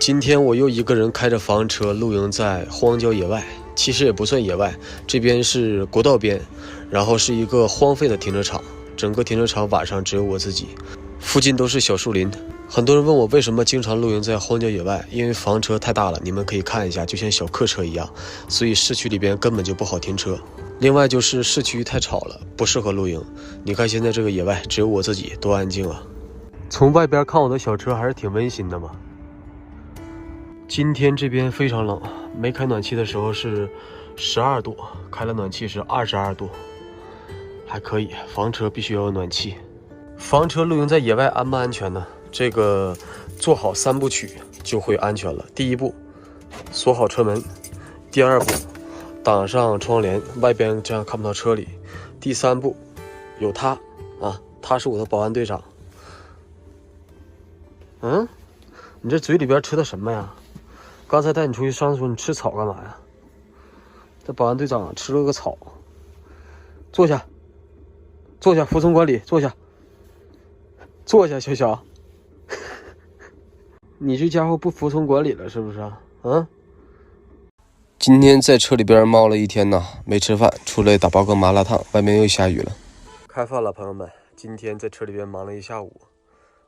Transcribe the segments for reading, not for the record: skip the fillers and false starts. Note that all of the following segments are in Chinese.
今天我又一个人开着房车露营在荒郊野外，其实也不算野外，这边是国道边，然后是一个荒废的停车场，整个停车场晚上只有我自己，附近都是小树林。很多人问我为什么经常露营在荒郊野外，因为房车太大了，你们可以看一下，就像小客车一样，所以市区里边根本就不好停车。另外就是市区太吵了，不适合露营。你看现在这个野外只有我自己，多安静啊！从外边看我的小车还是挺温馨的嘛。今天这边非常冷，没开暖气的时候是12度，开了暖气是22度，还可以。房车必须要有暖气。房车露营在野外安不安全呢？这个做好3部曲就会安全了。第一步，锁好车门；第二步，挡上窗帘，外边这样看不到车里；第3步，有他啊，他是我的保安队长。你这嘴里边吃的什么呀？刚才带你出去上说你吃草干嘛呀？这保安队长吃了个草。坐下，坐下，服从管理，坐下，坐下，小小。你这家伙不服从管理了是不是啊？今天在车里边猫了一天呢，没吃饭，出来打包个麻辣烫，外面又下雨了。开饭了，朋友们，今天在车里边忙了一下午，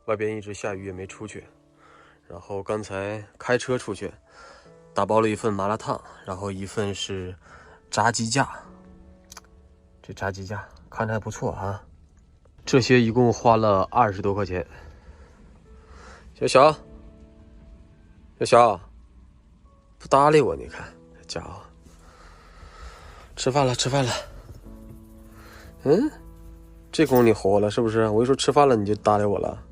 外边一直下雨也没出去。然后刚才开车出去，打包了一份麻辣烫，然后一份是炸鸡架。这炸鸡架看着还不错啊。这些一共花了20多块钱。小小，小小，不搭理我，你看这家伙。吃饭了，吃饭了。这功夫你活了是不是？我一说吃饭了你就搭理我了。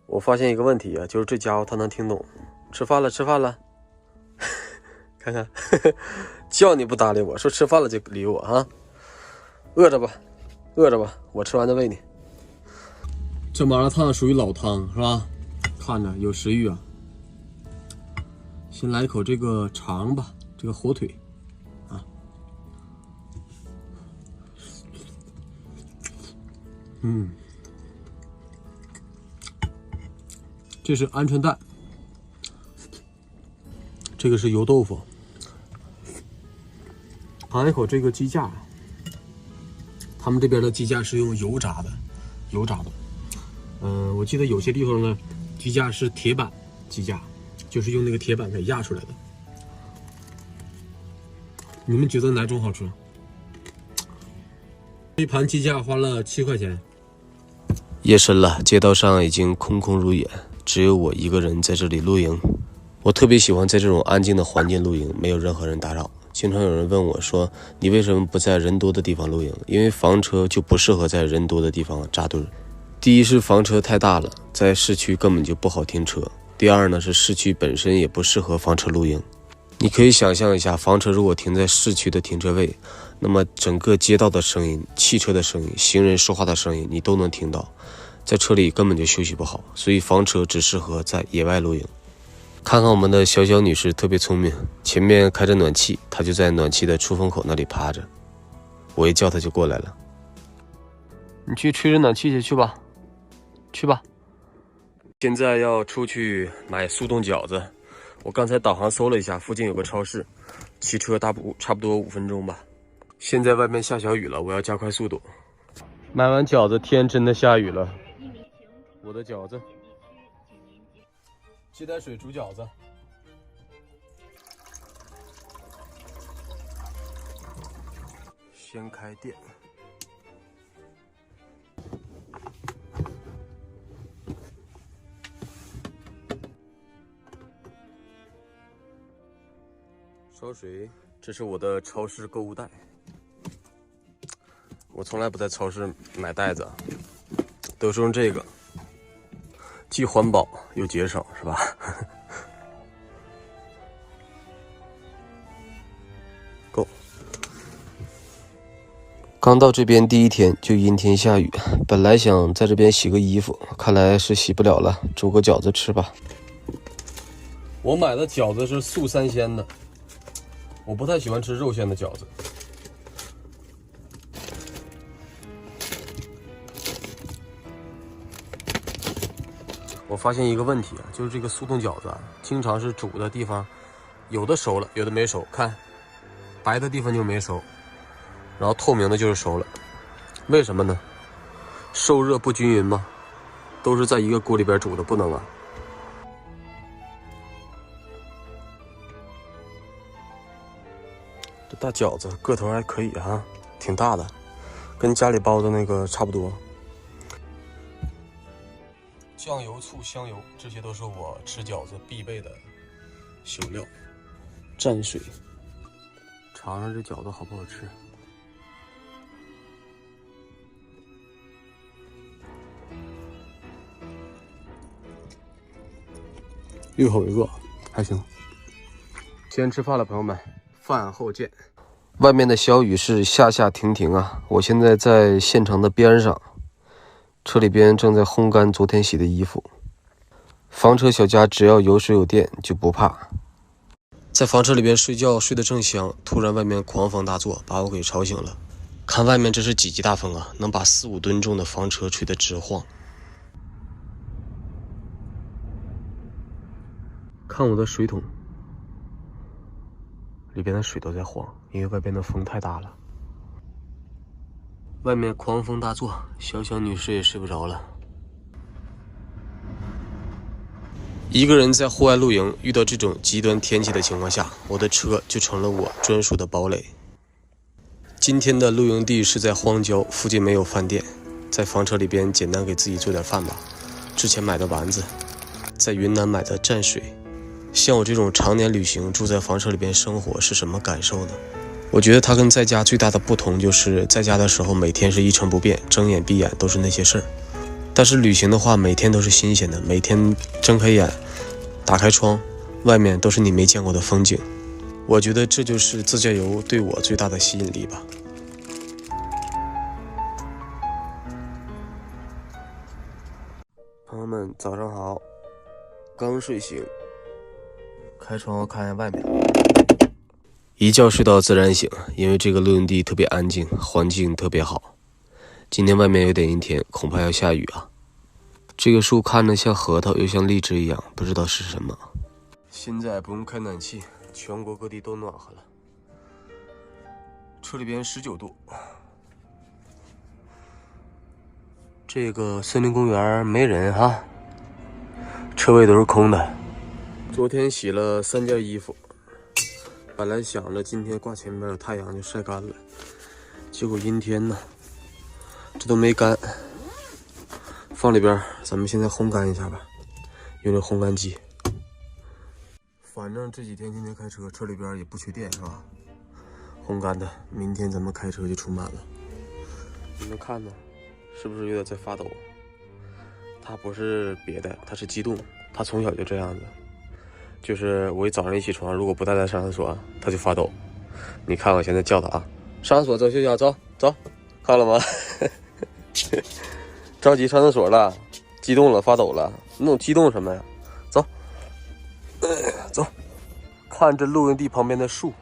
我发现一个问题啊，就是这家伙他能听懂，吃饭了，吃饭了，看看，叫你不搭理我，说吃饭了就理我啊，饿着吧，饿着吧，我吃完再喂你。这麻辣烫属于老汤是吧？看着有食欲啊。先来一口这个肠吧，这个火腿啊，这是鹌鹑蛋，这个是油豆腐，尝一口这个鸡架，他们这边的鸡架是用油炸的，我记得有些地方呢，鸡架是铁板鸡架，就是用那个铁板给压出来的。你们觉得哪种好吃？一盘鸡架花了7块钱。夜深了，街道上已经空空如也，只有我一个人在这里露营。我特别喜欢在这种安静的环境露营，没有任何人打扰。经常有人问我说，你为什么不在人多的地方露营？因为房车就不适合在人多的地方扎堆。第一是房车太大了，在市区根本就不好停车。第二呢，是市区本身也不适合房车露营。你可以想象一下，房车如果停在市区的停车位，那么整个街道的声音、汽车的声音、行人说话的声音你都能听到，在车里根本就休息不好，所以房车只适合在野外露营。看看我们的小小女士特别聪明，前面开着暖气，她就在暖气的出风口那里趴着，我一叫她就过来了。你去吹着暖气去吧，去吧。现在要出去买速冻饺子，我刚才导航搜了一下，附近有个超市，骑车差不多5分钟吧。现在外面下小雨了，我要加快速度。买完饺子，天真的下雨了。我的饺子，接待水煮饺子。先开店。烧水，这是我的超市购物袋。我从来不在超市买袋子，都是用这个，既环保又节省，是吧？够。刚到这边第1天就阴天下雨，本来想在这边洗个衣服，看来是洗不了了，煮个饺子吃吧。我买的饺子是素3鲜的。我不太喜欢吃肉馅的饺子。我发现一个问题啊，就是这个速冻饺子啊，经常是煮的地方有的熟了，有的没熟。看，白的地方就没熟，然后透明的就是熟了。为什么呢？受热不均匀吗？都是在一个锅里边煮的，不能啊。这大饺子个头还可以哈，挺大的，跟家里包的那个差不多。酱油、醋、香油，这些都是我吃饺子必备的修料。蘸水，尝尝这饺子好不好吃。一口一个，还行。先吃饭了，朋友们，饭后见。外面的小雨是下下停停啊，我现在在县城的边上，车里边正在烘干昨天洗的衣服。房车小家只要有水有电就不怕。在房车里边睡觉睡得正香，突然外面狂风大作，把我给吵醒了。看外面这是几级大风啊，能把4、5吨重的房车吹得直晃。看我的水桶，里边的水都在晃，因为外边的风太大了。外面狂风大作，小小女士也睡不着了。一个人在户外露营，遇到这种极端天气的情况下，我的车就成了我专属的堡垒。今天的露营地是在荒郊，附近没有饭店，在房车里边简单给自己做点饭吧。之前买的丸子，在云南买的蘸水。像我这种常年旅行住在房车里边生活是什么感受呢？我觉得它跟在家最大的不同就是在家的时候每天是一成不变，睁眼闭眼都是那些事儿。但是旅行的话，每天都是新鲜的，每天睁开眼打开窗，外面都是你没见过的风景。我觉得这就是自驾游对我最大的吸引力吧。朋友们早上好，刚睡醒，开窗看看外面，一觉睡到自然醒，因为这个露营地特别安静，环境特别好。今天外面有点阴天，恐怕要下雨啊。这个树看着像核桃，又像荔枝一样，不知道是什么。现在不用开暖气，全国各地都暖和了。车里边19度。这个森林公园没人哈，车位都是空的。昨天洗了3件衣服，本来想着今天挂前面有太阳就晒干了，结果阴天呢，这都没干。放里边，咱们现在烘干一下吧，用这烘干机。反正这几天天天开车，车里边也不缺电是吧？烘干的，明天咱们开车就出满了。你们看呢，是不是有点在发抖？它不是别的，它是激动。它从小就这样子，就是我一早上一起床，如果不带它上厕所，它就发抖。你看我现在叫它啊，上厕所走，休息啊，走走，看了吗？着急上厕所了，激动了，发抖了，那种激动什么呀？走，走，看这露营地旁边的树，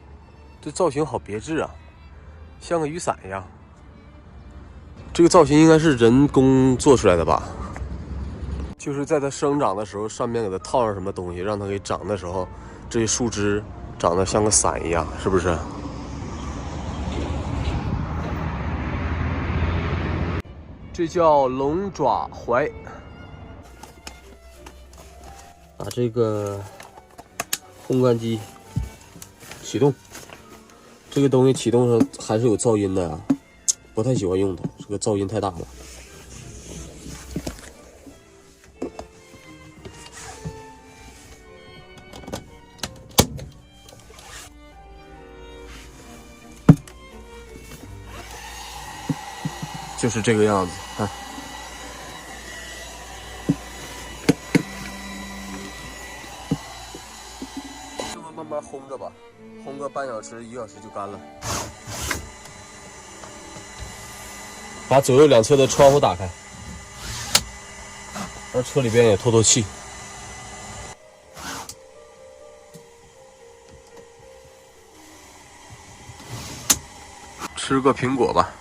这造型好别致啊，像个雨伞一样。这个造型应该是人工做出来的吧？就是在它生长的时候，上面给它套上什么东西，让它给长的时候，这些树枝长得像个伞一样，是不是？这叫龙爪槐。把这个烘干机启动，这个东西启动上还是有噪音的呀，不太喜欢用它，这个噪音太大了。就是这个样子，看。这么慢慢烘着吧，烘个半小时、1小时就干了。把左右两侧的窗户打开，让车里边也透透气。吃个苹果吧。